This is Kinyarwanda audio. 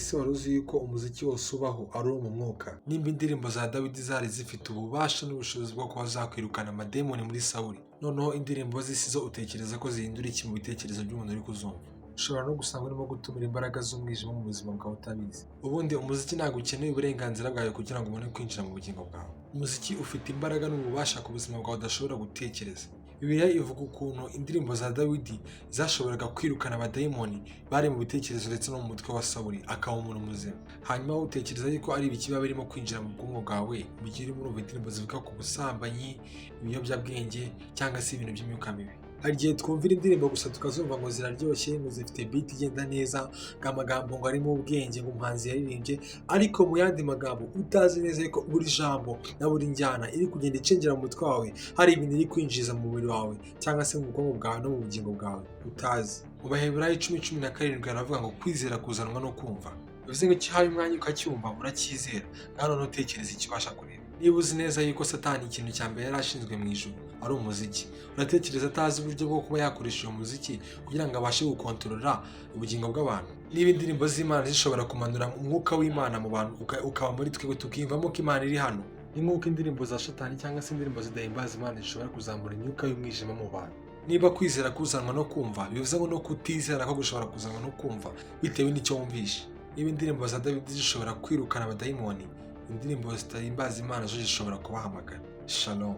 Ese wari uzi yuko umuziki wose ubaho ari uwo mu mwuka? Nimba indirimbo za Dawidi zari zifite ububasha n'ubushobozi bwo kuba zakwirukana amadayimoni muri Sawuli, noneho indirimbo z'isi zo utekereza ko zihindura iki mu bitekerezo by'umuntu uri kuzumva? Ushobora no gusanga urimo gutumira imbaraga z'umwijima mu buzima bwawe utabizi. Ubundi umuziki ntabwo ukeneye uburenganzira bwawe kugira ngo ubone kwinjira mu bugingo bwawe. Umuziki ufite imbaraga n'ububasha ku buzima bwawe udashobora gutekereza. Bibiliya ivuga ukuntu indirimbo za Dawidi zashoboraga kwirukana abadayimoni bari mu bitekerezo ndetse no mu mutwe wa Sawuli akaba umuntu muzima. Hanyuma wowe utekereza yuko ari ibiki biba birimo kwinjira mu bwonko bwawe mu gihe urimo urumva indirimbo zivuga ku busambanyi, ibiyobyabwenge cyangwa se ibintu by'imyuka mibi. Hari igihe twumvira indirimbo gusa tukazumva ngo ziraryoshye, ngo zifite beat igenda neza, ngo amagambo ngo arimo ubwenge, ngo umuhanzi yaririmbye, ariko mu yandi magambo utazi neza yuko buri jambo na buri njyana iri kugenda icengera mu mutwe wawe, hari ibintu iri kwinjiza mu mubiri wawe cyangwa se mu bwonko bwawe no mu bugingo bwawe utazi. Mu Baheburayo 10:17 haravuga ngo kwizera kuzanwa no kumva. Bivuze ngo ikihaye umwanya ukacyumva uracyizera, kandi ntutekereze ikibasha kureba. Niba uzi neza yuko Satani ikintu cya mbere yari ashinzwe mu ijuru ari umuziki, uratekereza atazi uburyo bwo kuba yakoresha uwo muziki kugira ngo abashe gukontorora ubugingo bw'abantu? Niba indirimbo z'Imana zishobora kumanura umwuka w'Imana mu bantu ukaba muri twebwe tukiyumvamo ko Imana iri hano, ni nk'uko indirimbo za Satani cyangwa se indirimbo zidahimbaza Imana zishobora kuzamura imyuka y'umwijima mu bantu. Niba kwizera kuzanwa no kumva, bivuze ngo no kutizera ko gushobora kuzanwa no kumva bitewe n'icyo wumvishe. Niba indirimbo za Dawidi zishobora kwirukana abadayimoni, indirimbo zitahimbaza Imana zo zishobora kubahamagara. Shalom.